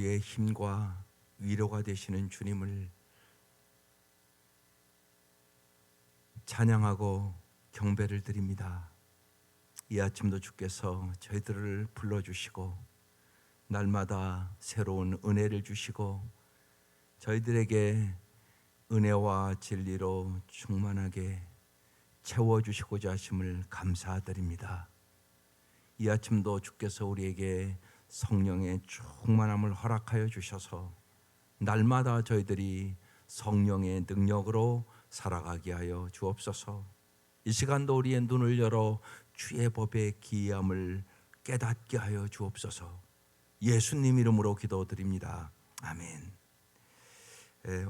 우리의 힘과 위로가 되시는 주님을 찬양하고 경배를 드립니다. 이 아침도 주께서 저희들을 불러주시고 날마다 새로운 은혜를 주시고 저희들에게 은혜와 진리로 충만하게 채워주시고자 하심을 감사드립니다. 이 아침도 주께서 우리에게 성령의 충만함을 허락하여 주셔서 날마다 저희들이 성령의 능력으로 살아가게 하여 주옵소서. 이 시간도 우리의 눈을 열어 주의 법의 기이함을 깨닫게 하여 주옵소서. 예수님 이름으로 기도드립니다. 아멘.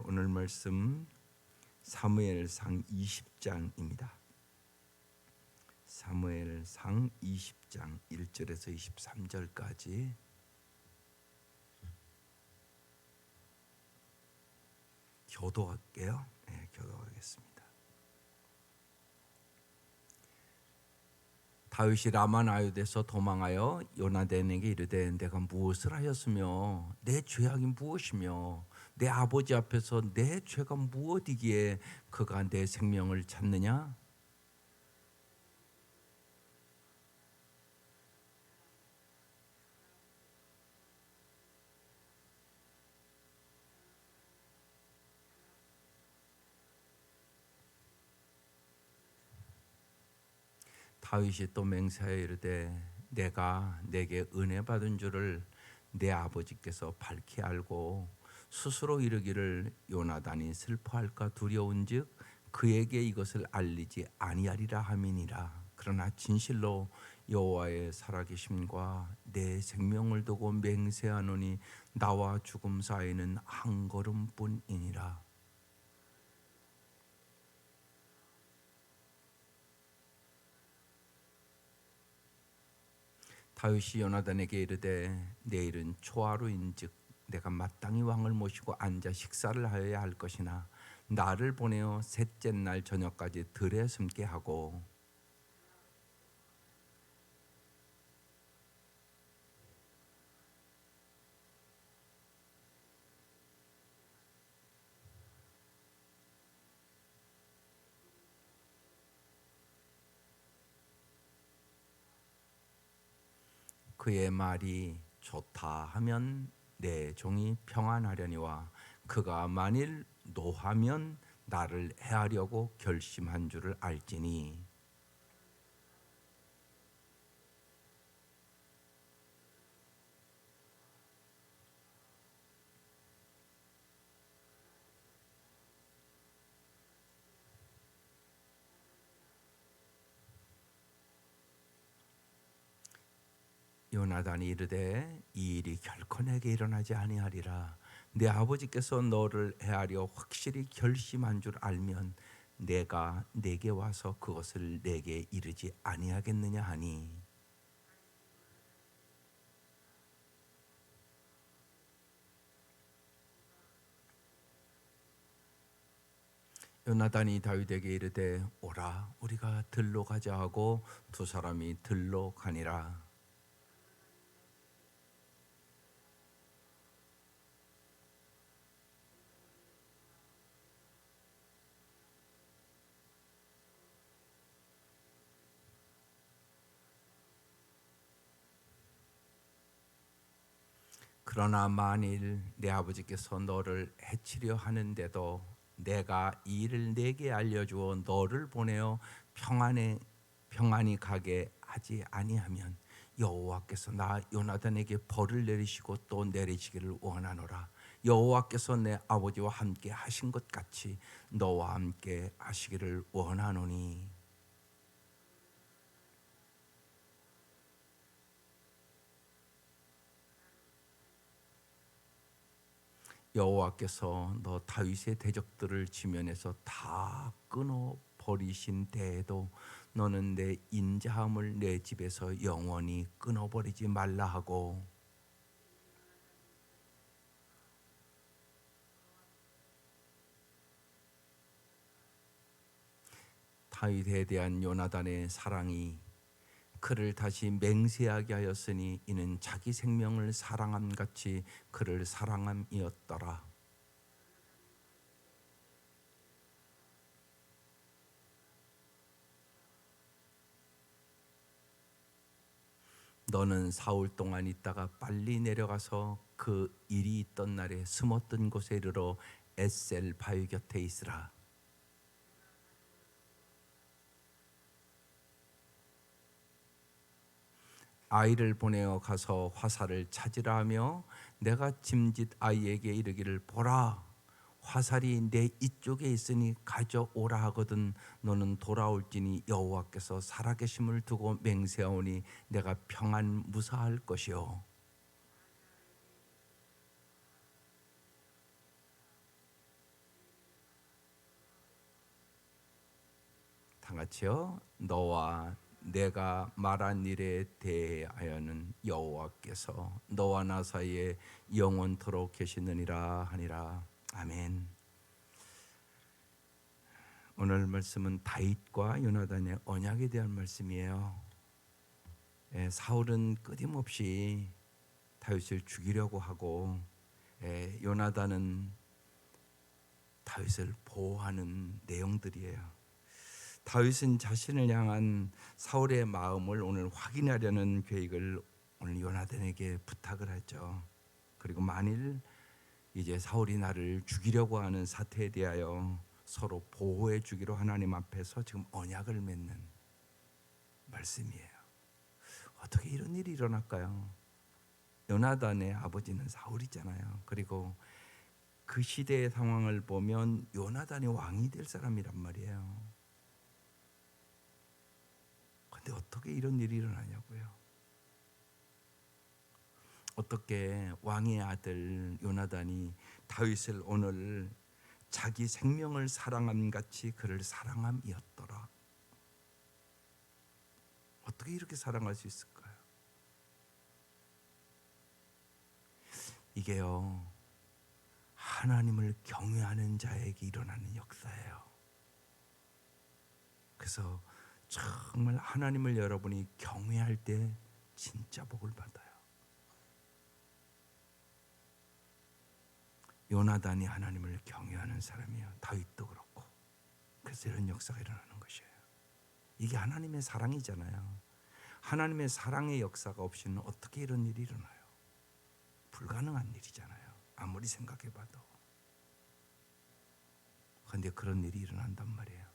오늘 말씀 사무엘상 20장입니다. 사무엘상 20장 1절에서 23절까지 교도할게요. 교도하겠습니다. 다윗이 라마나요드에서 도망하여 요나단에게 이르되 내가 무엇을 하였으며 내 죄악이 무엇이며 내 아버지 앞에서 내 죄가 무엇이기에 그가 내 생명을 찾느냐? 다윗이 또 맹세하여 이르되 내가 내게 은혜 받은 줄을 내 아버지께서 밝히 알고 스스로 이르기를 요나단이 슬퍼할까 두려운즉 그에게 이것을 알리지 아니하리라 함이니라. 그러나 진실로 여호와의 살아계심과 내 생명을 두고 맹세하노니 나와 죽음 사이는 한 걸음뿐이니라. 다윗이 요나단에게 이르되 내일은 초하루인즉 내가 마땅히 왕을 모시고 앉아 식사를 하여야 할 것이나 나를 보내어 셋째 날 저녁까지 들에 숨게 하고 그의 말이 좋다 하면 내 종이 평안하려니와 그가 만일 노하면 나를 해하려고 결심한 줄을 알지니. 요나단이 이르되 이 일이 결코 내게 일어나지 아니하리라. 내 아버지께서 너를 해하려 확실히 결심한 줄 알면 내가 내게 와서 그것을 내게 이르지 아니하겠느냐 하니. 요나단이 다윗에게 이르되 오라 우리가 들로 가자 하고 두 사람이 들로 가니라. 그러나 만일 내 아버지께서 너를 해치려 하는데도 내가 이 일을 내게 알려주어 너를 보내어 평안히 가게 하지 아니하면 여호와께서 나 요나단에게 벌을 내리시고 또 내리시기를 원하노라. 여호와께서 내 아버지와 함께 하신 것 같이 너와 함께 하시기를 원하노니. 여호와께서 너 다윗의 대적들을 지면에서 다 끊어 버리신 때에도 너는 내 인자함을 내 집에서 영원히 끊어버리지 말라 하고. 다윗에 대한 요나단의 사랑이 그를 다시 맹세하게 하였으니 이는 자기 생명을 사랑함 같이 그를 사랑함이었더라. 너는 사흘 동안 있다가 빨리 내려가서 그 일이 있던 날에 숨었던 곳에 이르러 에셀 바위 곁에 있으라. 아이를 보내어 가서 화살을 찾으라 하며 내가 짐짓 아이에게 이르기를 보라 화살이 내 이쪽에 있으니 가져오라 하거든 너는 돌아올지니 여호와께서 살아계심을 두고 맹세하오니 내가 평안 무사할 것이요. 다 같이요. 너와 내가 말한 일에 대하여는 여호와께서 너와 나 사이에 영원토록 계시느니라 하니라. 아멘. 오늘 말씀은 다윗과 요나단의 언약에 대한 말씀이에요. 사울은 끊임없이 다윗을 죽이려고 하고 요나단은 다윗을 보호하는 내용들이에요. 다윗은 자신을 향한 사울의 마음을 오늘 확인하려는 계획을 오늘 요나단에게 부탁을 하죠. 그리고 만일 이제 사울이 나를 죽이려고 하는 사태에 대하여 서로 보호해 주기로 하나님 앞에서 지금 언약을 맺는 말씀이에요. 어떻게 이런 일이 일어날까요? 요나단의 아버지는 사울이잖아요. 그리고 그 시대의 상황을 보면 요나단이 왕이 될 사람이란 말이에요. 근데 어떻게 이런 일이 일어나냐고요. 어떻게 왕의 아들 요나단이 다윗을 오늘 자기 생명을 사랑함 같이 그를 사랑함이었더라. 어떻게 이렇게 사랑할 수 있을까요? 이게요, 하나님을 경외하는 자에게 일어나는 역사예요. 그래서 정말 하나님을 여러분이 경외할 때 진짜 복을 받아요. 요나단이 하나님을 경외하는 사람이에요. 다윗도 그렇고. 그래서 이런 역사가 일어나는 것이에요. 이게 하나님의 사랑이잖아요. 하나님의 사랑의 역사가 없이는 어떻게 이런 일이 일어나요? 불가능한 일이잖아요. 아무리 생각해봐도. 그런데 그런 일이 일어난단 말이에요.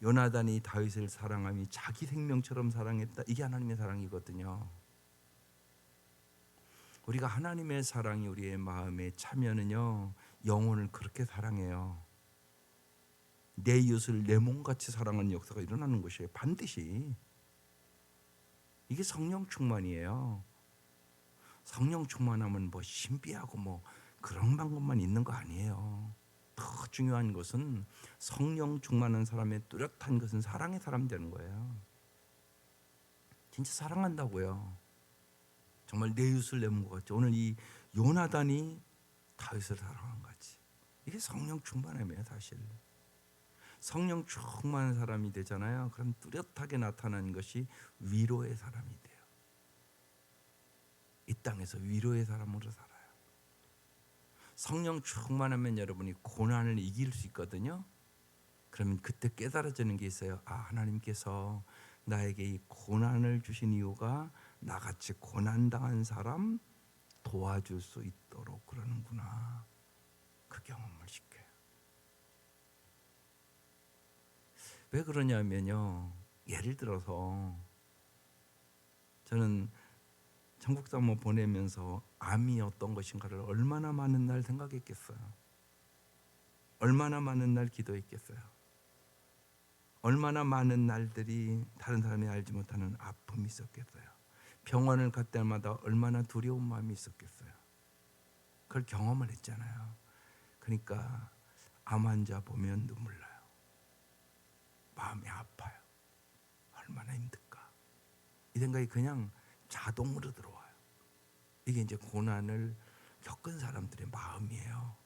요나단이 다윗을 사랑함이 자기 생명처럼 사랑했다. 이게 하나님의 사랑이거든요. 우리가 하나님의 사랑이 우리의 마음에 차면은요, 영혼을 그렇게 사랑해요. 내 이웃을 내 몸같이 사랑하는 역사가 일어나는 것이에요. 반드시. 이게 성령 충만이에요. 성령 충만하면 뭐 신비하고 뭐 그런 방법만 있는 거 아니에요. 더 중요한 것은 성령 충만한 사람의 뚜렷한 것은 사랑의 사람 되는 거예요. 진짜 사랑한다고요. 정말 내 이웃을 내 몸과 같이. 오늘 이 요나단이 다윗을 사랑한 같이. 이게 성령 충만함이에요, 사실. 성령 충만한 사람이 되잖아요. 그럼 뚜렷하게 나타나는 것이 위로의 사람이 돼요. 이 땅에서 위로의 사람으로 살아요. 성령 충만하면 여러분이 고난을 이길 수 있거든요. 그러면 그때 깨달아지는 게 있어요. 아, 하나님께서 나에게 이 고난을 주신 이유가 나같이 고난당한 사람 도와줄 수 있도록 그러는구나. 그 경험을 시켜요. 왜 그러냐면요, 예를 들어서 저는 천국사모 보내면서 암이 어떤 것인가를 얼마나 많은 날 생각했겠어요. 얼마나 많은 날 기도했겠어요. 얼마나 많은 날들이 다른 사람이 알지 못하는 아픔이 있었겠어요. 병원을 갈 때마다 얼마나 두려운 마음이 있었겠어요. 그걸 경험을 했잖아요. 그러니까 암 환자 보면 눈물 나요. 마음이 아파요. 얼마나 힘들까. 이 생각이 그냥 자동으로 들어와요. 이게 이제 고난을 겪은 사람들의 마음이에요.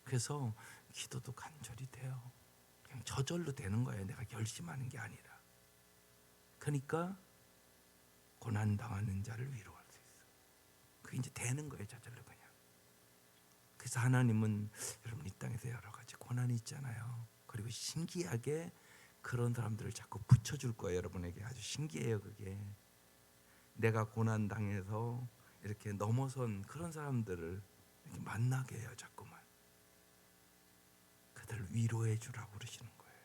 그래서 기도도 간절히 돼요. 그냥 저절로 되는 거예요. 내가 결심하는 게 아니라. 그러니까 고난 당하는 자를 위로할 수 있어. 그게 이제 되는 거예요, 저절로 그냥. 그래서 하나님은 여러분 이 땅에서 여러 가지 고난이 있잖아요. 그리고 신기하게 그런 사람들을 자꾸 붙여줄 거예요. 여러분에게 아주 신기해요. 그게 내가 고난 당해서 이렇게 넘어선 그런 사람들을 이렇게 만나게 해요. 자꾸만 그들을 위로해 주라고 그러시는 거예요.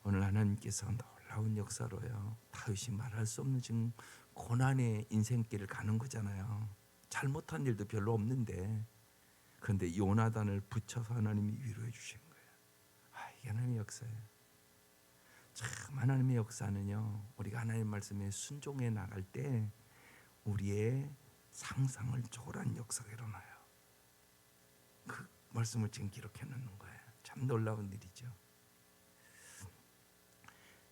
오늘 하나님께서 놀라운 역사로요, 다윗이 말할 수 없는 지금 고난의 인생길을 가는 거잖아요. 잘못한 일도 별로 없는데, 그런데 요나단을 붙여서 하나님이 위로해 주신 거예요. 이게 하나님의 역사예요. 참 하나님의 역사는요, 우리가 하나님 말씀에 순종해 나갈 때 우리의 상상을 초월한 역사가 일어나요. 그 말씀을 지금 기록해 놓는 거예요. 참 놀라운 일이죠.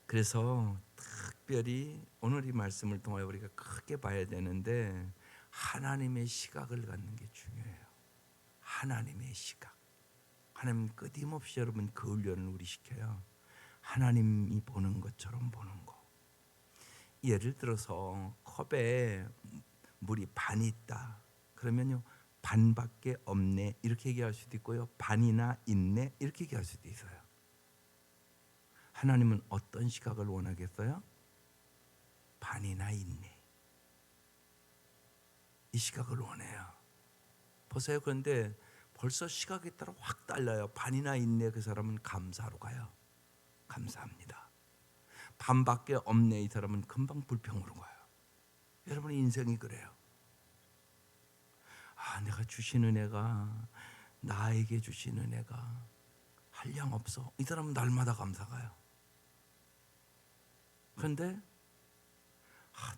그래서 특별히 오늘 이 말씀을 통하여 우리가 크게 봐야 되는데, 하나님의 시각을 갖는 게 중요해요. 하나님의 시각. 하나님 끊임없이 여러분 그 훈련을 우리 시켜요. 하나님이 보는 것처럼 보는 거. 예를 들어서 컵에 물이 반이 있다. 그러면요, 반밖에 없네 이렇게 얘기할 수도 있고요, 반이나 있네 이렇게 얘기할 수도 있어요. 하나님은 어떤 시각을 원하겠어요? 반이나 있네, 이 시각을 원해요. 보세요. 그런데 벌써 시각에 따라 확 달라요. 반이나 있네, 그 사람은 감사로 가요. 감사합니다. 반밖에 없네, 이 사람은 금방 불평으로 가요. 여러분의 인생이 그래요. 내가 주신 은혜가, 나에게 주신 은혜가 한량 없어, 이 사람은 날마다 감사가요. 그런데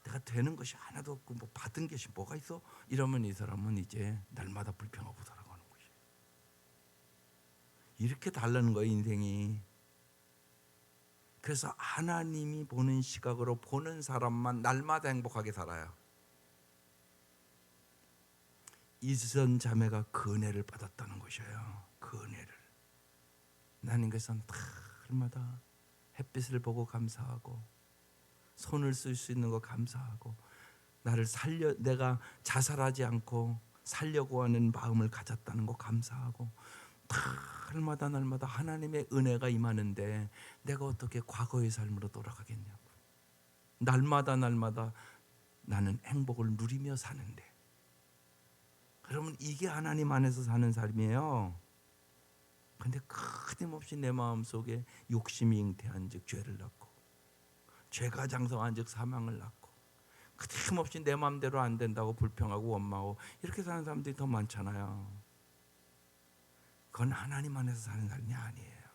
내가 되는 것이 하나도 없고 뭐 받은 것이 뭐가 있어? 이러면 이 사람은 이제 날마다 불평하고 살아가는 것이에요. 이렇게 다르는 거예요, 인생이. 그래서 하나님이 보는 시각으로 보는 사람만 날마다 행복하게 살아요. 이스선 자매가 그 은혜를 받았다는 것이에요. 그 은혜를. 하나님께서는 날마다 햇빛을 보고 감사하고, 손을 쓸 수 있는 거 감사하고, 나를 내가 자살하지 않고 살려고 하는 마음을 가졌다는 거 감사하고, 날마다 하나님의 은혜가 임하는데 내가 어떻게 과거의 삶으로 돌아가겠냐고. 날마다 나는 행복을 누리며 사는데, 여러분 이게 하나님 안에서 사는 삶이에요. 근데 끊임없이 내 마음속에 욕심이 잉태한 즉 죄를 낳고, 죄가 장성한 즉 사망을 낳고, 끊임없이 내 마음대로 안 된다고 불평하고 원망하고 이렇게 사는 사람들이 더 많잖아요. 그건 하나님 안에서 사는 삶이 아니에요.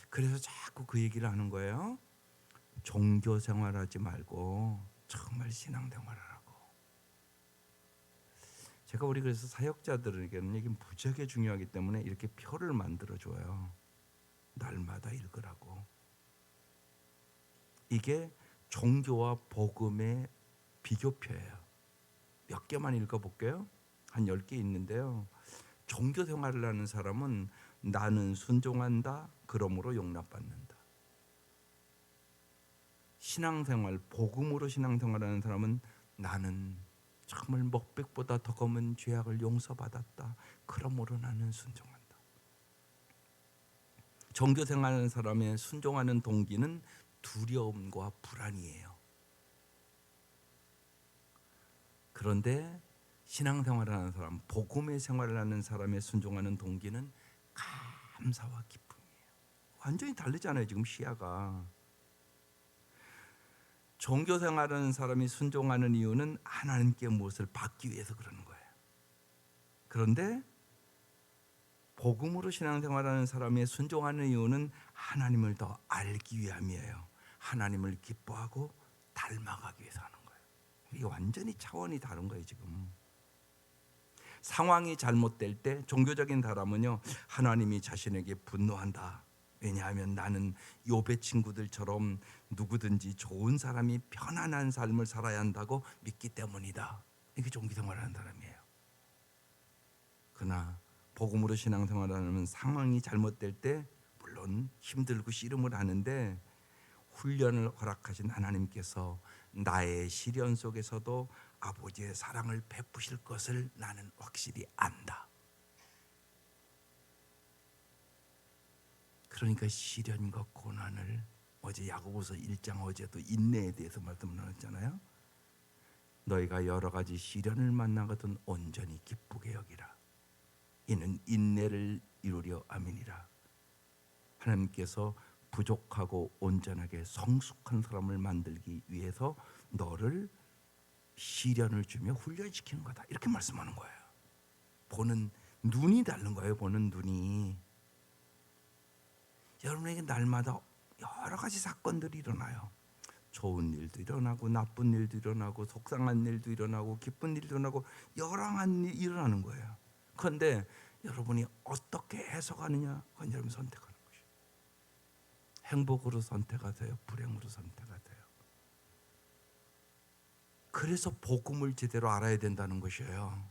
그래서 자꾸 그 얘기를 하는 거예요. 종교 생활하지 말고 정말 신앙생활하라고. 제가 우리 그래서 사역자들에게는 이게 무지하게 중요하기 때문에 이렇게 표를 만들어줘요. 날마다 읽으라고. 이게 종교와 복음의 비교표예요. 몇 개만 읽어볼게요. 한 10개 있는데요. 종교 생활을 하는 사람은 나는 순종한다, 그러므로 용납받는다. 신앙생활, 복음으로 신앙생활하는 사람은 나는 정말 먹백보다 더 검은 죄악을 용서받았다, 그러므로 나는 순종한다. 종교 생활하는 사람의 순종하는 동기는 두려움과 불안이에요. 그런데 신앙생활을 하는 사람, 복음의 생활을 하는 사람의 순종하는 동기는 감사와 기쁨이에요. 완전히 다르잖아요, 지금 시야가. 종교 생활하는 사람이 순종하는 이유는 하나님께 무엇을 받기 위해서 그러는 거예요. 그런데 복음으로 신앙생활하는 사람의 순종하는 이유는 하나님을 더 알기 위함이에요. 하나님을 기뻐하고 닮아가기 위해서 하는 거예요. 이게 완전히 차원이 다른 거예요, 지금. 상황이 잘못될 때 종교적인 사람은요, 하나님이 자신에게 분노한다. 왜냐하면 나는 욥의 친구들처럼 누구든지 좋은 사람이 편안한 삶을 살아야 한다고 믿기 때문이다. 이게 종교생활하는 사람이에요. 그러나 복음으로 신앙생활하는 상황이 잘못될 때 물론 힘들고 씨름을 하는데 훈련을 허락하신 하나님께서 나의 시련 속에서도 아버지의 사랑을 베푸실 것을 나는 확실히 안다. 그러니까 시련과 고난을, 어제 야고보서 1장 어제도 인내에 대해서 말씀 나눴잖아요. 너희가 여러 가지 시련을 만나거든 온전히 기쁘게 여기라. 이는 인내를 이루려 함이니라. 하나님께서 부족하고 온전하게 성숙한 사람을 만들기 위해서 너를 시련을 주며 훈련시키는 거다, 이렇게 말씀하는 거예요. 보는 눈이 다른 거예요. 보는 눈이. 여러분에게 날마다 여러 가지 사건들이 일어나요. 좋은 일도 일어나고 나쁜 일도 일어나고 속상한 일도 일어나고 기쁜 일도 일어나고 여러 가지 일이 일어나는 거예요. 그런데 여러분이 어떻게 해석하느냐, 그건 여러분 선택하는 것이에요. 행복으로 선택하세요, 불행으로 선택하세요. 그래서 복음을 제대로 알아야 된다는 것이에요.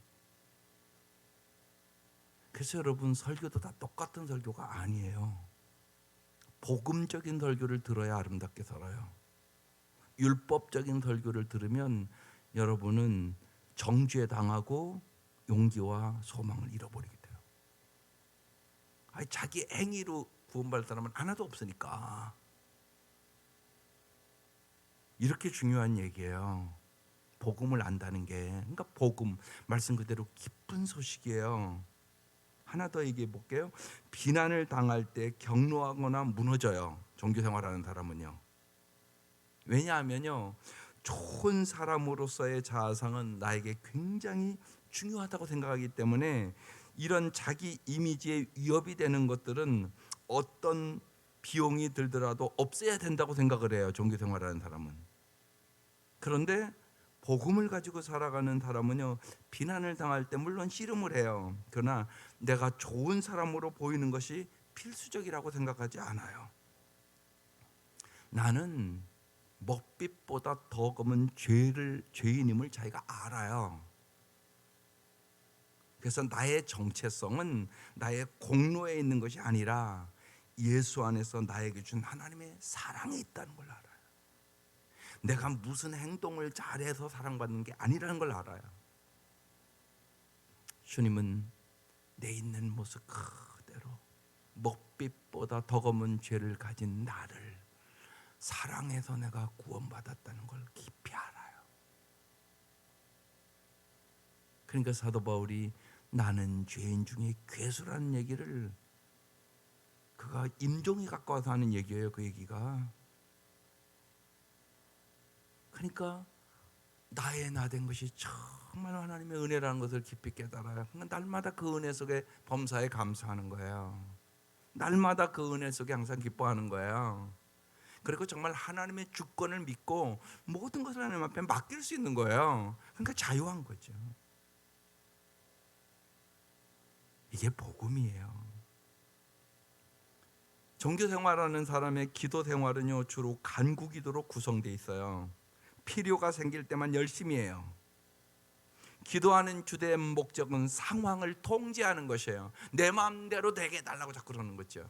그래서 여러분, 설교도 다 똑같은 설교가 아니에요. 복음적인 설교를 들어야 아름답게 살아요. 율법적인 설교를 들으면 여러분은 정죄 당하고 용기와 소망을 잃어버리게 돼요. 아니, 자기 행위로 구원받을 사람은 하나도 없으니까. 이렇게 중요한 얘기예요. 복음을 안다는 게. 그러니까 복음, 말씀 그대로 기쁜 소식이에요. 하나 더 얘기해 볼게요. 비난을 당할 때 격노하거나 무너져요, 종교생활하는 사람은요. 왜냐하면요, 좋은 사람으로서의 자아상은 나에게 굉장히 중요하다고 생각하기 때문에 이런 자기 이미지에 위협이 되는 것들은 어떤 비용이 들더라도 없애야 된다고 생각을 해요, 종교생활하는 사람은. 그런데 복음을 가지고 살아가는 사람은요, 비난을 당할 때 물론 씨름을 해요. 그러나 내가 좋은 사람으로 보이는 것이 필수적이라고 생각하지 않아요. 나는 먹빛보다 더 검은 죄인임을 자기가 알아요. 그래서 나의 정체성은 나의 공로에 있는 것이 아니라 예수 안에서 나에게 준 하나님의 사랑이 있다는 걸 알아요. 내가 무슨 행동을 잘해서 사랑받는 게 아니라는 걸 알아요. 주님은 내 있는 모습 그대로 먹빛보다 더 검은 죄를 가진 나를 사랑해서 내가 구원받았다는 걸 깊이 알아요. 그러니까 사도 바울이 나는 죄인 중에 괴수라는 얘기를, 그가 임종이 가까워서 하는 얘기예요. 그 얘기가. 그러니까 나의 나 된 것이 정말 하나님의 은혜라는 것을 깊이 깨달아요. 그러니까 날마다 그 은혜 속에 범사에 감사하는 거예요. 날마다 그 은혜 속에 항상 기뻐하는 거예요. 그리고 정말 하나님의 주권을 믿고 모든 것을 하나님 앞에 맡길 수 있는 거예요. 그러니까 자유한 거죠. 이게 복음이에요. 종교 생활하는 사람의 기도 생활은요, 주로 간구 기도로 구성되어 있어요. 필요가 생길 때만 열심히 해요. 기도하는 주된 목적은 상황을 통제하는 것이에요. 내 마음대로 되게 해달라고 자꾸 그러는 거죠.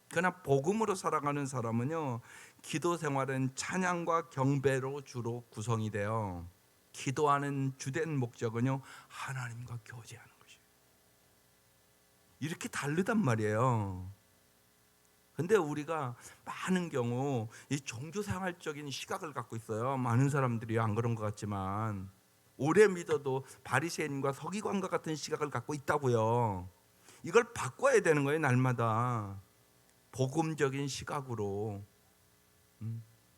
그러나 복음으로 살아가는 사람은요, 기도 생활은 찬양과 경배로 주로 구성이 돼요. 기도하는 주된 목적은요, 하나님과 교제하는 것이에요. 이렇게 다르단 말이에요. 근데 우리가 많은 경우 이 종교생활적인 시각을 갖고 있어요. 많은 사람들이 안 그런 것 같지만 오래 믿어도 바리새인과 서기관과 같은 시각을 갖고 있다고요. 이걸 바꿔야 되는 거예요, 날마다. 복음적인 시각으로.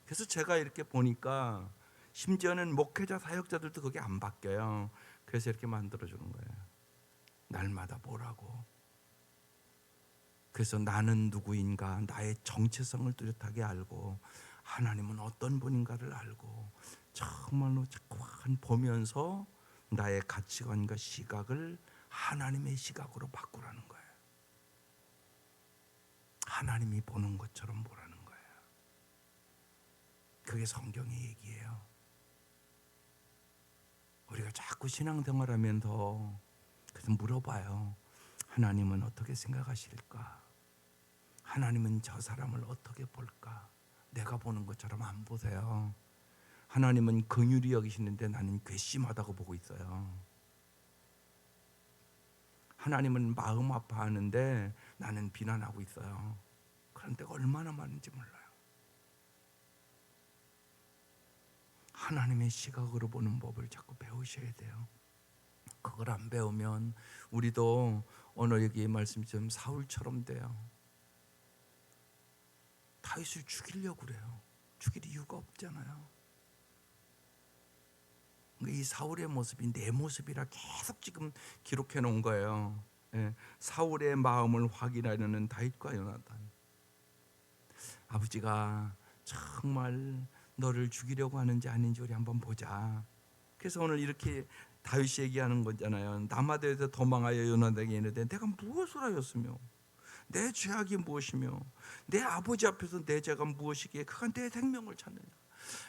그래서 제가 이렇게 보니까 심지어는 목회자 사역자들도 그게 안 바뀌어요. 그래서 이렇게 만들어주는 거예요. 날마다 보라고. 그래서 나는 누구인가, 나의 정체성을 뚜렷하게 알고 하나님은 어떤 분인가를 알고 정말로 자꾸 보면서 나의 가치관과 시각을 하나님의 시각으로 바꾸라는 거예요. 하나님이 보는 것처럼 보라는 거예요. 그게 성경의 얘기예요. 우리가 자꾸 신앙생활하면서 그래서 물어봐요. 하나님은 어떻게 생각하실까? 하나님은 저 사람을 어떻게 볼까? 내가 보는 것처럼 안 보세요. 하나님은 긍휼히 여기시는데 나는 괘씸하다고 보고 있어요. 하나님은 마음 아파하는데 나는 비난하고 있어요. 그런 데가 얼마나 많은지 몰라요. 하나님의 시각으로 보는 법을 자꾸 배우셔야 돼요. 그걸 안 배우면 우리도 오늘 여기 말씀처럼 사울처럼 돼요. 다윗을 죽이려고 그래요. 죽일 이유가 없잖아요. 이 사울의 모습이 내 모습이라 계속 지금 기록해 놓은 거예요. 예, 사울의 마음을 확인하려는 다윗과 요나단. 아버지가 정말 너를 죽이려고 하는지 아닌지 우리 한번 보자. 그래서 오늘 이렇게 다윗이 얘기하는 거잖아요. 남아대에서 도망하여 요나단에게 이르되 내가 무엇을 하였으며 내 죄악이 무엇이며 내 아버지 앞에서 내 죄가 무엇이기에 그가 내 생명을 찾느냐.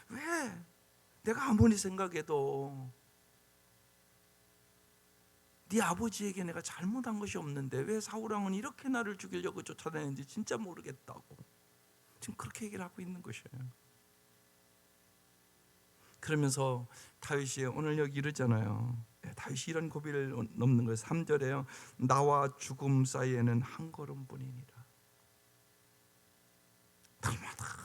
왜 내가 아무리 생각해도 네 아버지에게 내가 잘못한 것이 없는데 왜 사울왕은 이렇게 나를 죽이려고 쫓아다니는지 진짜 모르겠다고 지금 그렇게 얘기를 하고 있는 것이에요. 그러면서 다윗이 오늘 여기 이러잖아요. 다윗이 이런 고비를 넘는 거예요. 3절에요. 나와 죽음 사이에는 한 걸음뿐이니라.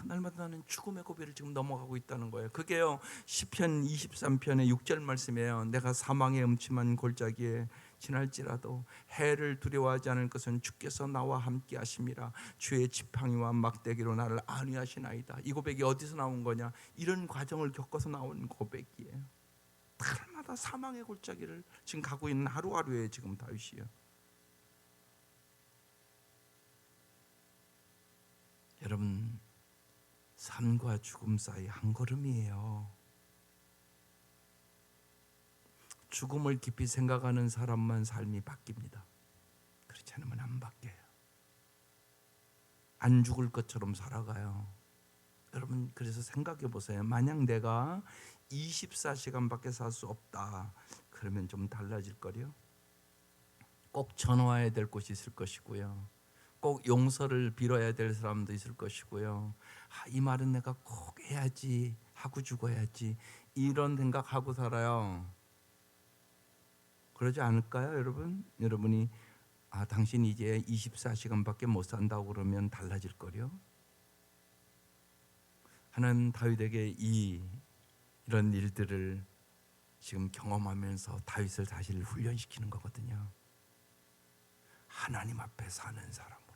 날마다 나는 죽음의 고비를 지금 넘어가고 있다는 거예요. 그게요 시편 23편의 6절 말씀이에요. 내가 사망의 음침한 골짜기에 지날지라도 해를 두려워하지 않을 것은 주께서 나와 함께 하심이라. 주의 지팡이와 막대기로 나를 안위하시나이다. 이 고백이 어디서 나온 거냐? 이런 과정을 겪어서 나온 고백이에요. 날마다 사망의 골짜기를 지금 가고 있는 하루하루에 지금 다윗이에요. 여러분, 삶과 죽음 사이 한 걸음이에요. 죽음을 깊이 생각하는 사람만 삶이 바뀝니다. 그렇지 않으면 안 바뀌어요. 안 죽을 것처럼 살아가요. 여러분, 그래서 생각해 보세요. 만약 내가 24시간밖에 살 수 없다 그러면 좀 달라질 거요. 꼭 전화해야 될 곳이 있을 것이고요. 꼭 용서를 빌어야 될 사람도 있을 것이고요. 이 말은 내가 꼭 해야지 하고 죽어야지 이런 생각하고 살아요. 그러지 않을까요, 여러분? 여러분이 당신이 이제 24시간밖에 못 산다고 그러면 달라질 거요. 하나님 다윗에게 이런 일들을 지금 경험하면서 다윗을 다시 훈련시키는 거거든요. 하나님 앞에 사는 사람으로.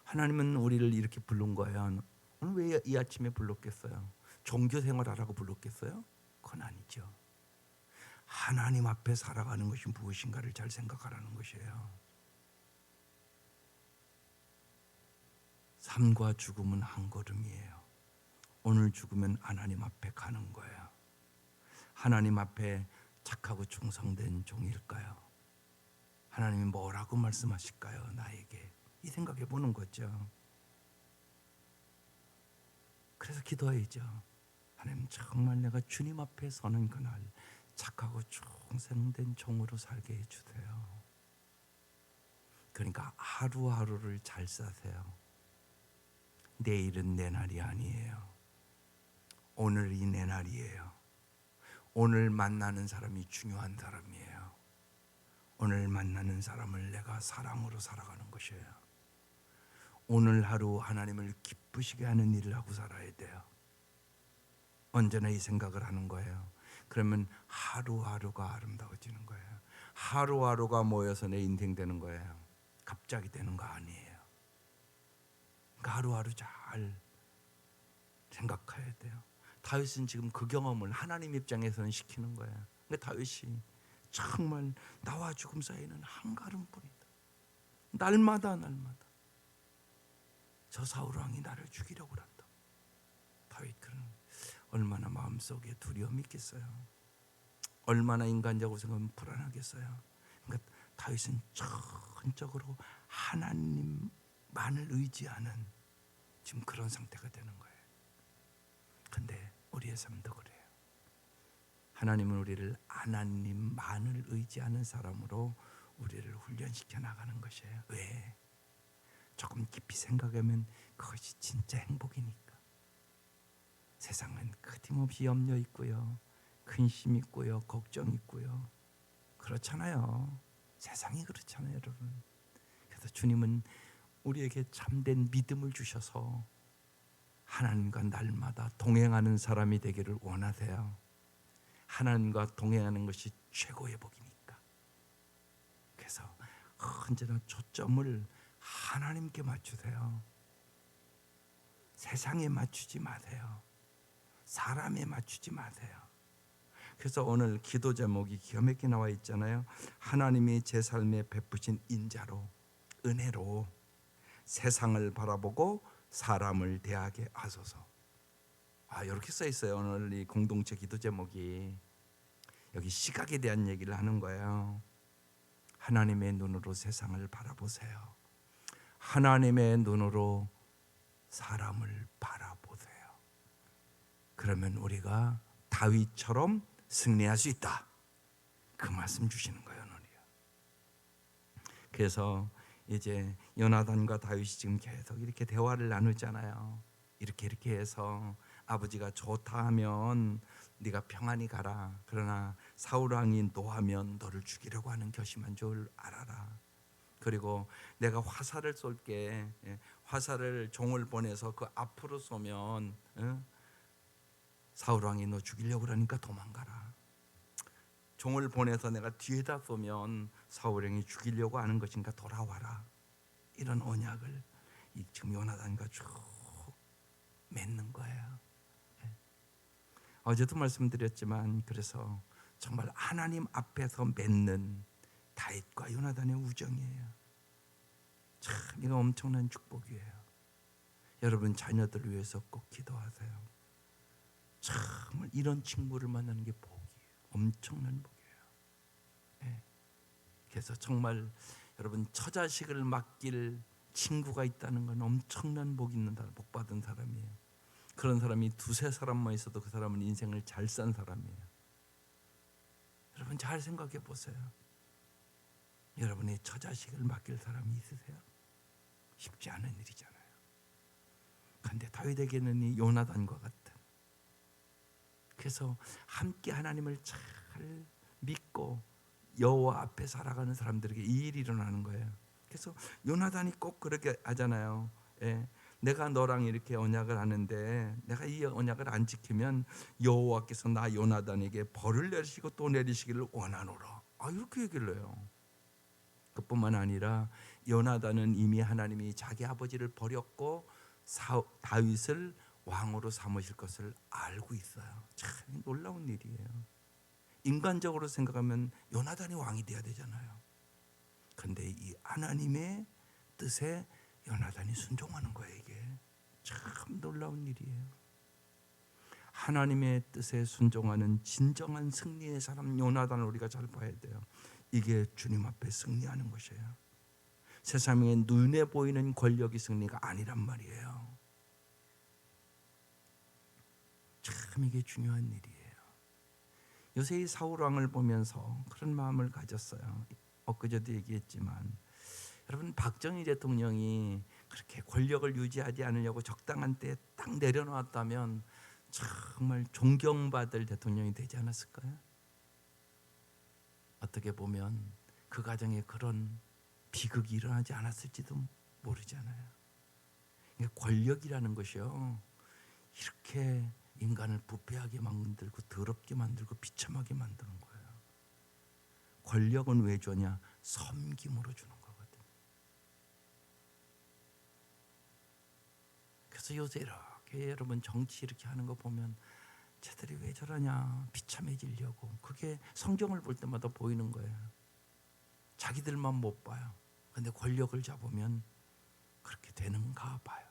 하나님은 우리를 이렇게 부른 거예요. 오늘 왜 이 아침에 불렀겠어요? 종교 생활하라고 불렀겠어요? 그건 아니죠. 하나님 앞에 살아가는 것이 무엇인가를 잘 생각하라는 것이에요. 삶과 죽음은 한 걸음이에요. 오늘 죽으면 하나님 앞에 가는 거예요. 하나님 앞에 착하고 충성된 종일까요? 하나님이 뭐라고 말씀하실까요? 나에게 이 생각해 보는 거죠. 그래서 기도해야죠. 하나님 정말 내가 주님 앞에 서는 그날 착하고 충성된 종으로 살게 해주세요. 그러니까 하루하루를 잘 사세요. 내일은 내 날이 아니에요. 오늘이 내 날이에요. 오늘 만나는 사람이 중요한 사람이에요. 오늘 만나는 사람을 내가 사랑으로 살아가는 것이에요. 오늘 하루 하나님을 기쁘시게 하는 일을 하고 살아야 돼요. 언제나 이 생각을 하는 거예요. 그러면 하루하루가 아름다워지는 거예요. 하루하루가 모여서 내 인생 되는 거예요. 갑자기 되는 거 아니에요. 그러니까 하루하루 잘 생각해야 돼요. 다윗은 지금 그 경험을 하나님 입장에서는 시키는 거예요. 그러니까 다윗이 정말 나와 죽음 사이에는 한 걸음뿐이다. 날마다 저 사울 왕이 나를 죽이려고 한다. 다윗 그는 얼마나 마음속에 두려움이 있겠어요. 얼마나 인간적으로 생각하면 불안하겠어요. 그러니까 다윗은 전적으로 하나님만을 의지하는 지금 그런 상태가 되는 거예요. 근데 우리의 삶도 그래요. 하나님은 우리를 하나님만을 의지하는 사람으로 우리를 훈련시켜 나가는 것이에요. 왜? 조금 깊이 생각하면 그것이 진짜 행복이니까. 세상은 끊임없이 염려 있고요, 근심 있고요, 걱정 있고요. 그렇잖아요. 세상이 그렇잖아요, 여러분. 그래서 주님은 우리에게 참된 믿음을 주셔서 하나님과 날마다 동행하는 사람이 되기를 원하세요. 하나님과 동행하는 것이 최고의 복이니까. 그래서 언제나 초점을 하나님께 맞추세요. 세상에 맞추지 마세요. 사람에 맞추지 마세요. 그래서 오늘 기도 제목이 기가 막히게 나와 있잖아요. 하나님이 제 삶에 베푸신 인자로, 은혜로 세상을 바라보고 사람을 대하게 하소서. 이렇게 써 있어요. 오늘 이 공동체 기도 제목이 여기 시각에 대한 얘기를 하는 거예요. 하나님의 눈으로 세상을 바라보세요. 하나님의 눈으로 사람을 바라보세요. 그러면 우리가 다윗처럼 승리할 수 있다. 그 말씀 주시는 거예요, 오늘이요. 그래서 이제 요나단과 다윗이 지금 계속 이렇게 대화를 나누잖아요. 이렇게 해서 아버지가 좋다 하면 네가 평안히 가라. 그러나 사울 왕이 노하면 너를 죽이려고 하는 결심한 줄 알아라. 그리고 내가 화살을 쏠게. 화살을 종을 보내서 그 앞으로 쏘면 사울 왕이 너 죽이려고 그러니까 도망가라. 종을 보내서 내가 뒤에다 쏘면 사울 왕이 죽이려고 하는 것인가 돌아와라. 이런 언약을 지금 요나단과 쭉 맺는 거예요. 어제도 말씀드렸지만 그래서 정말 하나님 앞에서 맺는 다윗과 요나단의 우정이에요. 참 이거 엄청난 축복이에요. 여러분 자녀들을 위해서 꼭 기도하세요. 정말 이런 친구를 만나는 게 복이에요. 엄청난 복이에요. 네. 그래서 정말 여러분 처자식을 맡길 친구가 있다는 건 엄청난 복 있는 사람, 복 받은 사람이에요. 그런 사람이 두세 사람만 있어도 그 사람은 인생을 잘 산 사람이에요. 여러분 잘 생각해 보세요. 여러분의 처자식을 맡길 사람이 있으세요? 쉽지 않은 일이잖아요. 그런데 다윗에게는 이 요나단과 같은, 그래서 함께 하나님을 잘 믿고 여호와 앞에 살아가는 사람들에게 이 일이 일어나는 거예요. 그래서 요나단이 꼭 그렇게 하잖아요. 내가 너랑 이렇게 언약을 하는데 내가 이 언약을 안 지키면 여호와께서 나 요나단에게 벌을 내리시고 또 내리시기를 원하노라. 이렇게 얘기를 해요. 그뿐만 아니라 요나단은 이미 하나님이 자기 아버지를 버렸고 다윗을 왕으로 삼으실 것을 알고 있어요. 참 놀라운 일이에요. 인간적으로 생각하면 요나단이 왕이 돼야 되잖아요. 그런데 이 하나님의 뜻에 요나단이 순종하는 거예요. 이게 참 놀라운 일이에요. 하나님의 뜻에 순종하는 진정한 승리의 사람 요나단을 우리가 잘 봐야 돼요. 이게 주님 앞에 승리하는 것이에요. 세상에 눈에 보이는 권력이 승리가 아니란 말이에요. 참 이게 중요한 일이에요. 요새 이 사울 왕을 보면서 그런 마음을 가졌어요. 엊그제도 얘기했지만 여러분 박정희 대통령이 그렇게 권력을 유지하지 않으려고 적당한 때에 딱 내려놓았다면 정말 존경받을 대통령이 되지 않았을까요? 어떻게 보면 그 가정에 그런 비극이 일어나지 않았을지도 모르잖아요. 그러니까 권력이라는 것이요, 이렇게 인간을 부패하게 만들고 더럽게 만들고 비참하게 만드는 거예요. 권력은 왜 주냐? 섬김으로 주는 거거든요. 그래서 요새 이렇게 여러분 정치 이렇게 하는 거 보면 쟤들이 왜 저러냐, 비참해지려고. 그게 성경을 볼 때마다 보이는 거예요. 자기들만 못 봐요. 근데 권력을 잡으면 그렇게 되는가 봐요.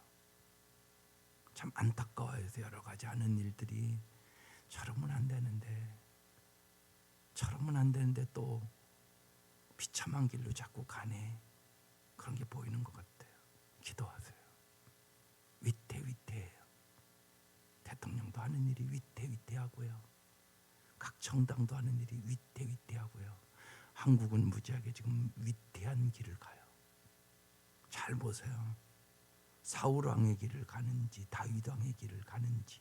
참 안타까워요. 여러 가지 하는 일들이 저러면 안 되는데 또 비참한 길로 자꾸 가네. 그런 게 보이는 것 같아요. 기도하세요. 위태위태해요. 대통령도 하는 일이 위태위태하고요. 각 정당도 하는 일이 위태위태하고요. 한국은 무지하게 지금 위태한 길을 가요. 잘 보세요. 사울 왕의 길을 가는지 다윗 왕의 길을 가는지,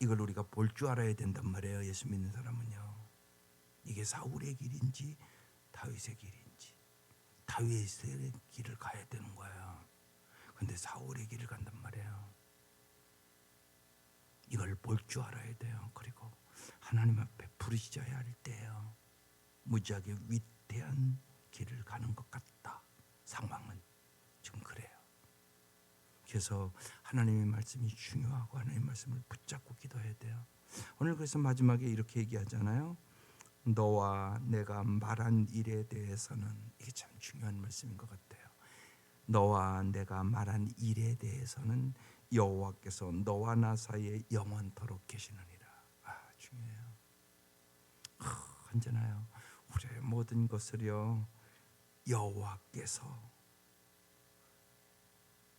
이걸 우리가 볼 줄 알아야 된단 말이에요. 예수 믿는 사람은요. 이게 사울의 길인지 다윗의 길인지. 다윗의 길을 가야 되는 거예요. 근데 사울의 길을 간단 말이에요. 이걸 볼 줄 알아야 돼요. 그리고 하나님 앞에 부르짖어야 할 때예요. 무지하게 위태한 길을 가는 것 같다. 상황은 지금 그래요. 그래서 하나님의 말씀이 중요하고 하나님의 말씀을 붙잡고 기도해야 돼요. 오늘 그래서 마지막에 이렇게 얘기하잖아요. 너와 내가 말한 일에 대해서는, 이게 참 중요한 말씀인 것 같아요. 너와 내가 말한 일에 대해서는 여호와께서 너와 나 사이에 영원토록 계시느니라. 중요해요. 언제나요. 우리의 모든 것을요, 여호와께서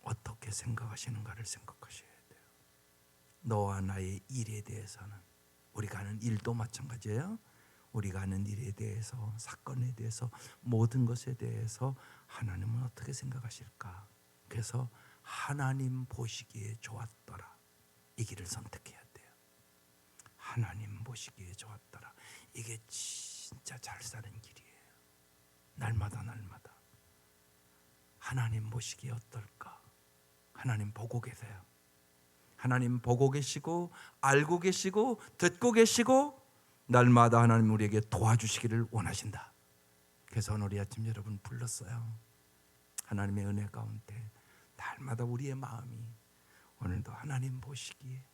어떻게 생각하시는가를 생각하셔야 돼요. 너와 나의 일에 대해서는, 우리가 하는 일도 마찬가지예요. 우리가 하는 일에 대해서, 사건에 대해서, 모든 것에 대해서 하나님은 어떻게 생각하실까? 그래서 하나님 보시기에 좋았더라, 이 길을 선택해야 돼요. 하나님 보시기에 좋았더라. 이게 진짜 잘 사는 길이에요. 날마다 하나님 보시기에 어떨까? 하나님 보고 계세요. 하나님 보고 계시고, 알고 계시고, 듣고 계시고, 날마다 하나님 우리에게 도와주시기를 원하신다. 그래서 오늘 이 아침 여러분 불렀어요. 하나님의 은혜 가운데 날마다 우리의 마음이 오늘도 하나님 보시기에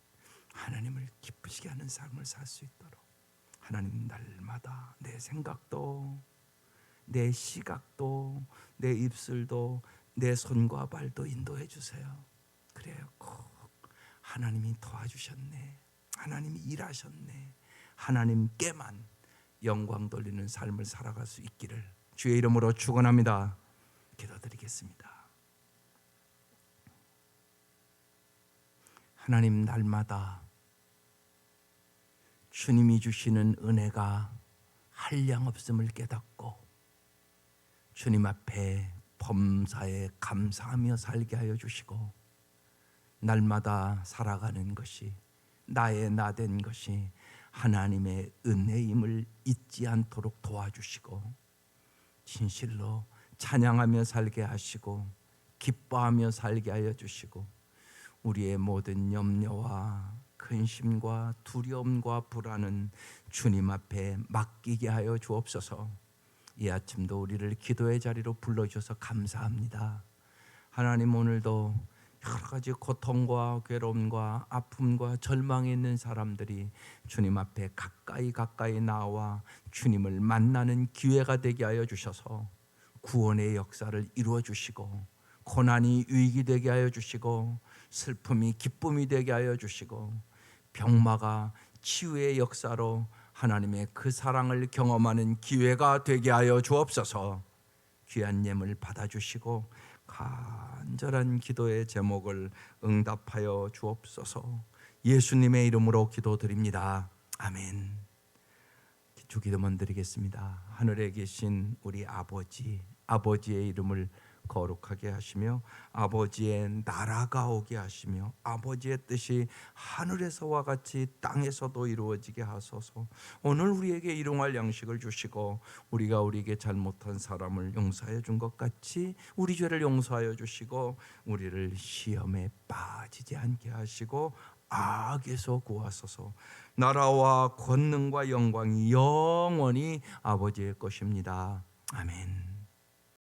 하나님을 기쁘시게 하는 삶을 살 수 있도록 하나님 날마다 내 생각도, 내 시각도, 내 입술도, 내 손과 발도 인도해 주세요. 그래요. 꼭 하나님이 도와주셨네, 하나님이 일하셨네, 하나님께만 영광 돌리는 삶을 살아갈 수 있기를 주의 이름으로 축원합니다. 기도드리겠습니다. 하나님, 날마다 주님이 주시는 은혜가 한량없음을 깨닫고 주님 앞에 범사에 감사하며 살게 하여 주시고, 날마다 살아가는 것이, 나의 나된 것이 하나님의 은혜임을 잊지 않도록 도와주시고, 진실로 찬양하며 살게 하시고 기뻐하며 살게 하여 주시고, 우리의 모든 염려와 근심과 두려움과 불안은 주님 앞에 맡기게 하여 주옵소서. 이 아침도 우리를 기도의 자리로 불러주셔서 감사합니다. 하나님, 오늘도 여러 가지 고통과 괴로움과 아픔과 절망에 있는 사람들이 주님 앞에 가까이 나와 주님을 만나는 기회가 되게 하여 주셔서 구원의 역사를 이루어 주시고, 고난이 유익이 되게 하여 주시고, 슬픔이 기쁨이 되게 하여 주시고, 병마가 치유의 역사로 하나님의 그 사랑을 경험하는 기회가 되게 하여 주옵소서. 귀한 예물 받아주시고 간절한 기도의 제목을 응답하여 주옵소서. 예수님의 이름으로 기도드립니다. 아멘. 주기도문 드리겠습니다. 하늘에 계신 우리 아버지의 이름을 거룩하게 하시며 아버지의 나라가 오게 하시며 아버지의 뜻이 하늘에서와 같이 땅에서도 이루어지게 하소서. 오늘 우리에게 일용할 양식을 주시고 우리가 우리에게 잘못한 사람을 용서해 준 것 같이 우리 죄를 용서하여 주시고 우리를 시험에 빠지지 않게 하시고 악에서 구하소서. 나라와 권능과 영광이 영원히 아버지의 것입니다. 아멘.